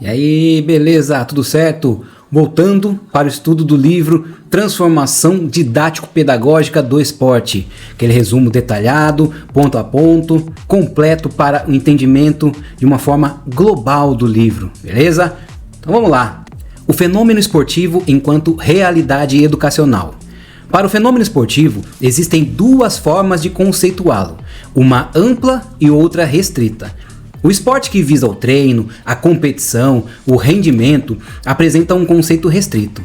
E aí, beleza? Tudo certo? Voltando para o estudo do livro Transformação Didático-Pedagógica do Esporte. Aquele resumo detalhado, ponto a ponto, completo para o entendimento de uma forma global do livro, beleza? Então vamos lá. O fenômeno esportivo enquanto realidade educacional. Para o fenômeno esportivo, existem duas formas de conceituá-lo, uma ampla e outra restrita. O esporte que visa o treino, a competição, o rendimento, apresenta um conceito restrito.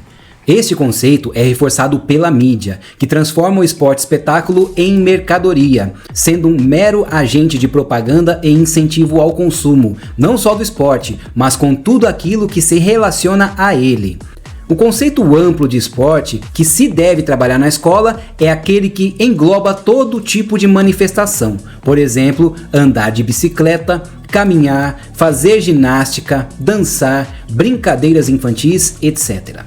Este conceito é reforçado pela mídia, que transforma o esporte espetáculo em mercadoria, sendo um mero agente de propaganda e incentivo ao consumo, não só do esporte, mas com tudo aquilo que se relaciona a ele. O conceito amplo de esporte que se deve trabalhar na escola é aquele que engloba todo tipo de manifestação, por exemplo, andar de bicicleta, caminhar, fazer ginástica, dançar, brincadeiras infantis, etc.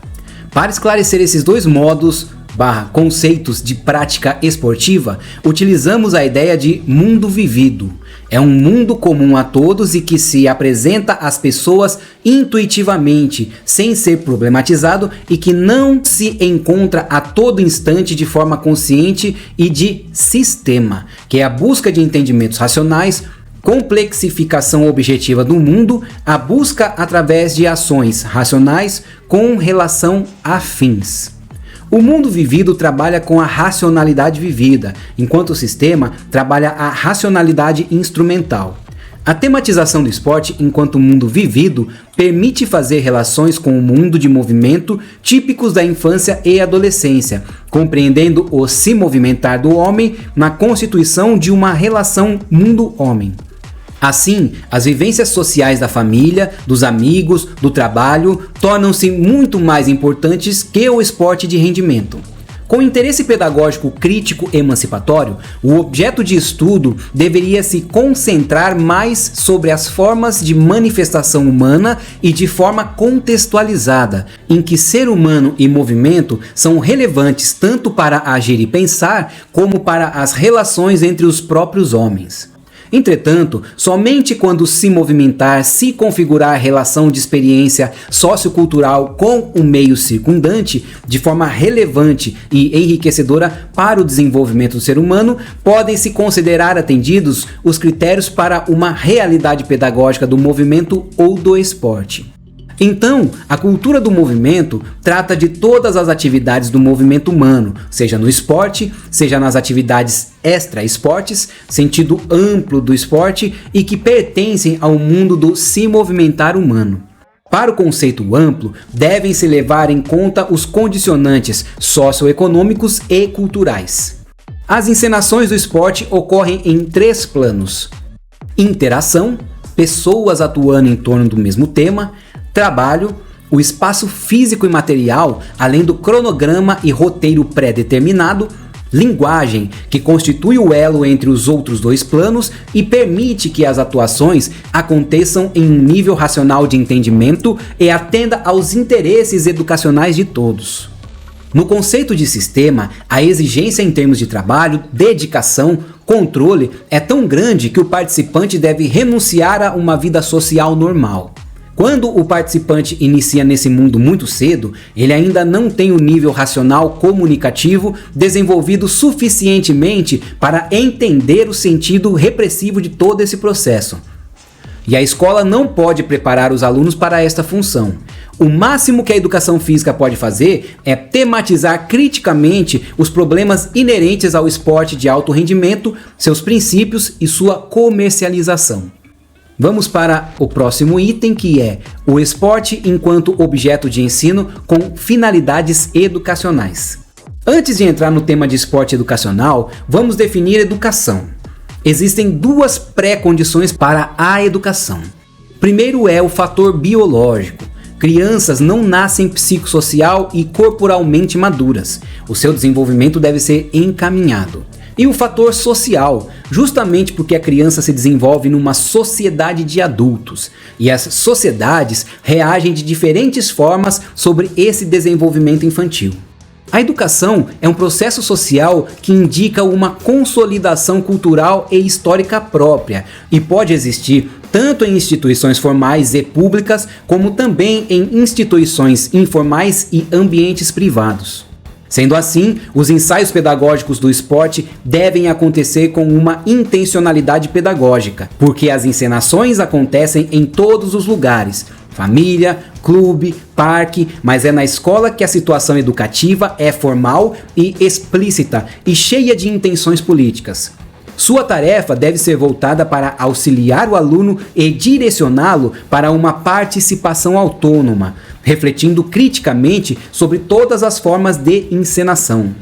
Para esclarecer esses dois modos / conceitos de prática esportiva, utilizamos a ideia de mundo vivido. É um mundo comum a todos e que se apresenta às pessoas intuitivamente, sem ser problematizado e que não se encontra a todo instante de forma consciente e de sistema, que é a busca de entendimentos racionais, complexificação objetiva do mundo, a busca através de ações racionais com relação a fins. O mundo vivido trabalha com a racionalidade vivida, enquanto o sistema trabalha a racionalidade instrumental. A tematização do esporte enquanto mundo vivido permite fazer relações com o mundo de movimento típicos da infância e adolescência, compreendendo o se movimentar do homem na constituição de uma relação mundo-homem. Assim, as vivências sociais da família, dos amigos, do trabalho, tornam-se muito mais importantes que o esporte de rendimento. Com interesse pedagógico crítico emancipatório, o objeto de estudo deveria se concentrar mais sobre as formas de manifestação humana e de forma contextualizada, em que ser humano e movimento são relevantes tanto para agir e pensar, como para as relações entre os próprios homens. Entretanto, somente quando se movimentar, se configurar a relação de experiência sociocultural com o meio circundante, de forma relevante e enriquecedora para o desenvolvimento do ser humano, podem se considerar atendidos os critérios para uma realidade pedagógica do movimento ou do esporte. Então, a cultura do movimento trata de todas as atividades do movimento humano, seja no esporte, seja nas atividades extra-esportes, sentido amplo do esporte e que pertencem ao mundo do se movimentar humano. Para o conceito amplo, devem-se levar em conta os condicionantes socioeconômicos e culturais. As encenações do esporte ocorrem em 3 planos: interação, pessoas atuando em torno do mesmo tema, trabalho, o espaço físico e material, além do cronograma e roteiro pré-determinado, linguagem, que constitui o elo entre os outros 2 planos e permite que as atuações aconteçam em um nível racional de entendimento e atenda aos interesses educacionais de todos. No conceito de sistema, a exigência em termos de trabalho, dedicação, controle é tão grande que o participante deve renunciar a uma vida social normal. Quando o participante inicia nesse mundo muito cedo, ele ainda não tem o nível racional comunicativo desenvolvido suficientemente para entender o sentido repressivo de todo esse processo. E a escola não pode preparar os alunos para esta função. O máximo que a educação física pode fazer é tematizar criticamente os problemas inerentes ao esporte de alto rendimento, seus princípios e sua comercialização. Vamos para o próximo item, que é o esporte enquanto objeto de ensino com finalidades educacionais. Antes de entrar no tema de esporte educacional, vamos definir educação. Existem 2 pré-condições para a educação. Primeiro é o fator biológico. Crianças não nascem psicossocial e corporalmente maduras. O seu desenvolvimento deve ser encaminhado. E o fator social, justamente porque a criança se desenvolve numa sociedade de adultos, e as sociedades reagem de diferentes formas sobre esse desenvolvimento infantil. A educação é um processo social que indica uma consolidação cultural e histórica própria e pode existir tanto em instituições formais e públicas, como também em instituições informais e ambientes privados. Sendo assim, os ensaios pedagógicos do esporte devem acontecer com uma intencionalidade pedagógica, porque as encenações acontecem em todos os lugares, família, clube, parque, mas é na escola que a situação educativa é formal e explícita e cheia de intenções políticas. Sua tarefa deve ser voltada para auxiliar o aluno e direcioná-lo para uma participação autônoma, refletindo criticamente sobre todas as formas de encenação.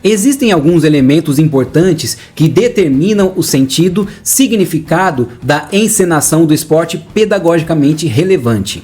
Existem alguns elementos importantes que determinam o sentido, significado da encenação do esporte pedagogicamente relevante.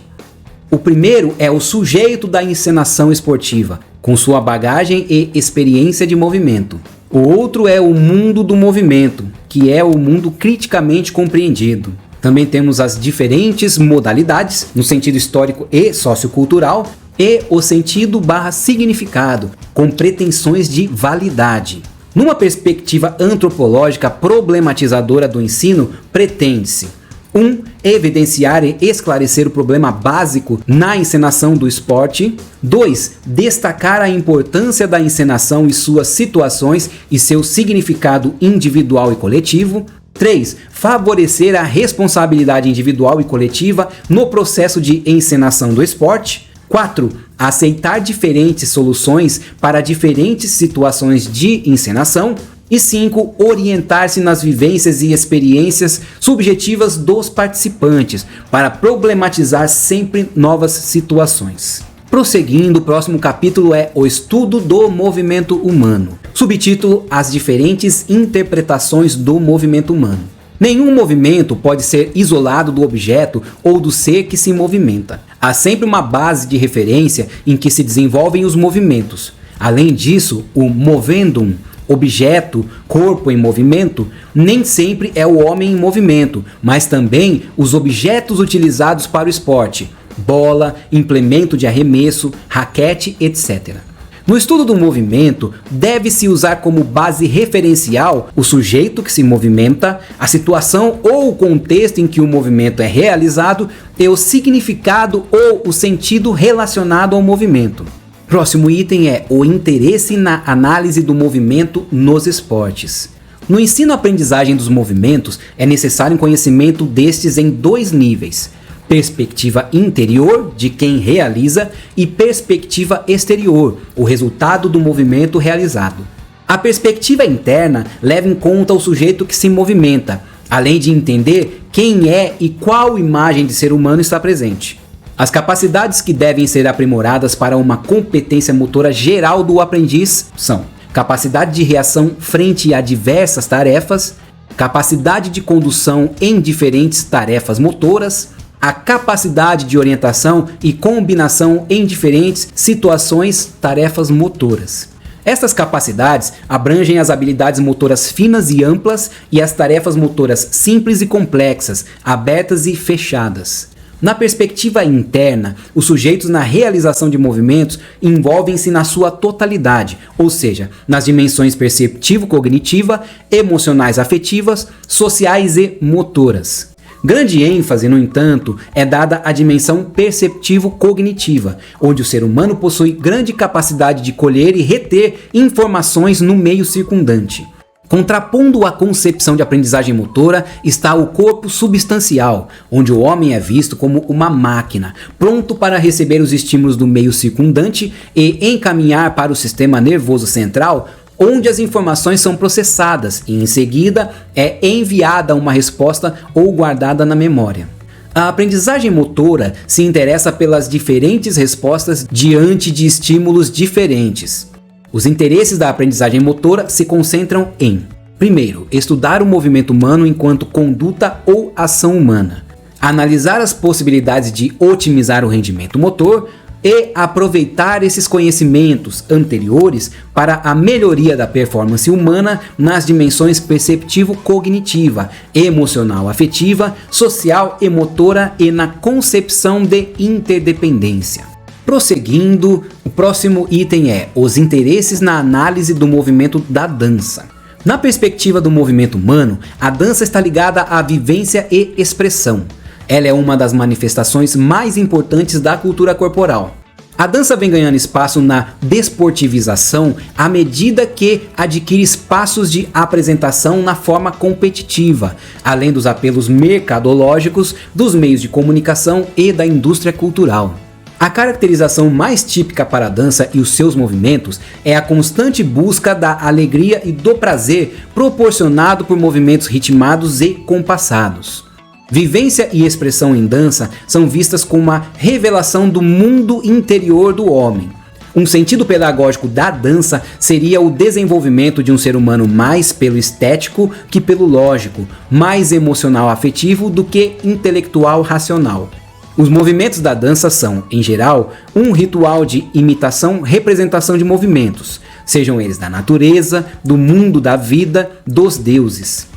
O primeiro é o sujeito da encenação esportiva, com sua bagagem e experiência de movimento. O outro é o mundo do movimento, que é o mundo criticamente compreendido. Também temos as diferentes modalidades, no sentido histórico e sociocultural, e o sentido/significado, com pretensões de validade. Numa perspectiva antropológica problematizadora do ensino, pretende-se: 1. Evidenciar e esclarecer o problema básico na encenação do esporte. 2. Destacar a importância da encenação e suas situações e seu significado individual e coletivo. 3. Favorecer a responsabilidade individual e coletiva no processo de encenação do esporte. 4. Aceitar diferentes soluções para diferentes situações de encenação. E 5. Orientar-se nas vivências e experiências subjetivas dos participantes, para problematizar sempre novas situações. Prosseguindo, o próximo capítulo é o estudo do movimento humano. Subtítulo: As diferentes interpretações do movimento humano. Nenhum movimento pode ser isolado do objeto ou do ser que se movimenta. Há sempre uma base de referência em que se desenvolvem os movimentos. Além disso, o movendum, objeto, corpo em movimento, nem sempre é o homem em movimento, mas também os objetos utilizados para o esporte, bola, implemento de arremesso, raquete, etc. No estudo do movimento, deve-se usar como base referencial o sujeito que se movimenta, a situação ou o contexto em que o movimento é realizado e o significado ou o sentido relacionado ao movimento. Próximo item é o interesse na análise do movimento nos esportes. No ensino-aprendizagem dos movimentos, é necessário um conhecimento destes em 2 níveis: perspectiva interior, de quem realiza, e perspectiva exterior, o resultado do movimento realizado. A perspectiva interna leva em conta o sujeito que se movimenta, além de entender quem é e qual imagem de ser humano está presente. As capacidades que devem ser aprimoradas para uma competência motora geral do aprendiz são: capacidade de reação frente a diversas tarefas, capacidade de condução em diferentes tarefas motoras, a capacidade de orientação e combinação em diferentes situações, tarefas motoras. Estas capacidades abrangem as habilidades motoras finas e amplas e as tarefas motoras simples e complexas, abertas e fechadas. Na perspectiva interna, os sujeitos na realização de movimentos envolvem-se na sua totalidade, ou seja, nas dimensões perceptivo-cognitiva, emocionais afetivas, sociais e motoras. Grande ênfase, no entanto, é dada à dimensão perceptivo-cognitiva, onde o ser humano possui grande capacidade de colher e reter informações no meio circundante. Contrapondo a concepção de aprendizagem motora está o corpo substancial, onde o homem é visto como uma máquina, pronto para receber os estímulos do meio circundante e encaminhar para o sistema nervoso central, onde as informações são processadas e em seguida é enviada uma resposta ou guardada na memória. A aprendizagem motora se interessa pelas diferentes respostas diante de estímulos diferentes. Os interesses da aprendizagem motora se concentram em: primeiro, estudar o movimento humano enquanto conduta ou ação humana, analisar as possibilidades de otimizar o rendimento motor e aproveitar esses conhecimentos anteriores para a melhoria da performance humana nas dimensões perceptivo-cognitiva, emocional-afetiva, social e motora e na concepção de interdependência. Prosseguindo, o próximo item é os interesses na análise do movimento da dança. Na perspectiva do movimento humano, a dança está ligada à vivência e expressão. Ela é uma das manifestações mais importantes da cultura corporal. A dança vem ganhando espaço na desportivização à medida que adquire espaços de apresentação na forma competitiva, além dos apelos mercadológicos, dos meios de comunicação e da indústria cultural. A caracterização mais típica para a dança e os seus movimentos é a constante busca da alegria e do prazer proporcionado por movimentos ritmados e compassados. Vivência e expressão em dança são vistas como uma revelação do mundo interior do homem. Um sentido pedagógico da dança seria o desenvolvimento de um ser humano mais pelo estético que pelo lógico, mais emocional afetivo do que intelectual racional. Os movimentos da dança são, em geral, um ritual de imitação-representação de movimentos, sejam eles da natureza, do mundo da vida, dos deuses.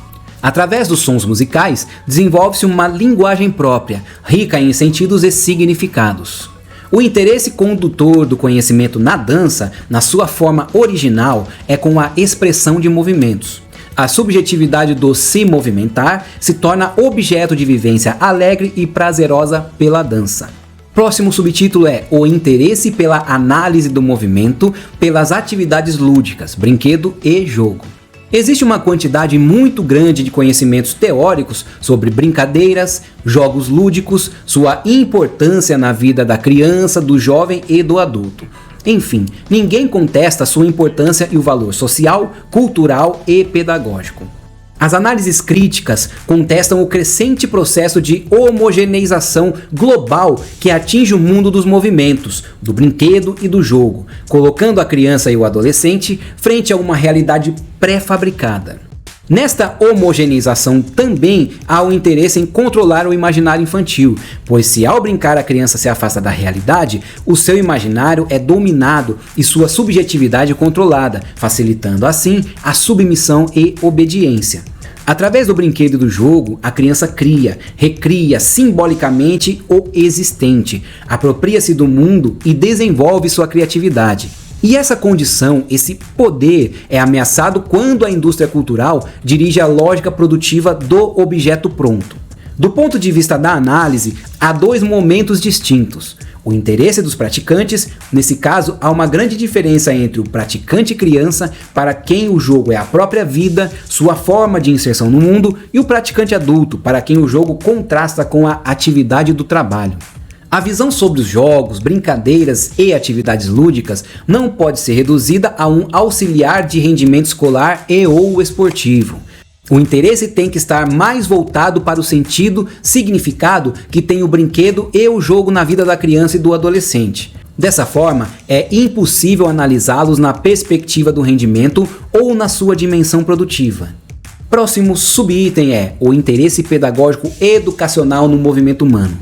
Através dos sons musicais, desenvolve-se uma linguagem própria, rica em sentidos e significados. O interesse condutor do conhecimento na dança, na sua forma original, é com a expressão de movimentos. A subjetividade do se movimentar se torna objeto de vivência alegre e prazerosa pela dança. Próximo subtítulo é o interesse pela análise do movimento pelas atividades lúdicas, brinquedo e jogo. Existe uma quantidade muito grande de conhecimentos teóricos sobre brincadeiras, jogos lúdicos, sua importância na vida da criança, do jovem e do adulto. Enfim, ninguém contesta sua importância e o valor social, cultural e pedagógico. As análises críticas contestam o crescente processo de homogeneização global que atinge o mundo dos movimentos, do brinquedo e do jogo, colocando a criança e o adolescente frente a uma realidade pré-fabricada. Nesta homogeneização também há o interesse em controlar o imaginário infantil, pois se ao brincar a criança se afasta da realidade, o seu imaginário é dominado e sua subjetividade controlada, facilitando assim a submissão e obediência. Através do brinquedo e do jogo, a criança recria simbolicamente o existente, apropria-se do mundo e desenvolve sua criatividade. E essa condição, esse poder, é ameaçado quando a indústria cultural dirige a lógica produtiva do objeto pronto. Do ponto de vista da análise, há dois momentos distintos. O interesse dos praticantes, nesse caso, há uma grande diferença entre o praticante criança, para quem o jogo é a própria vida, sua forma de inserção no mundo, e o praticante adulto, para quem o jogo contrasta com a atividade do trabalho. A visão sobre os jogos, brincadeiras e atividades lúdicas não pode ser reduzida a um auxiliar de rendimento escolar e ou esportivo. O interesse tem que estar mais voltado para o sentido, significado que tem o brinquedo e o jogo na vida da criança e do adolescente. Dessa forma, é impossível analisá-los na perspectiva do rendimento ou na sua dimensão produtiva. Próximo subitem é o interesse pedagógico educacional no movimento humano.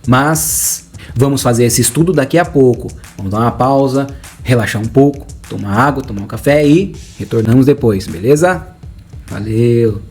Mas vamos fazer esse estudo daqui a pouco. Vamos dar uma pausa, relaxar um pouco, tomar água, tomar um café e retornamos depois, beleza? Valeu!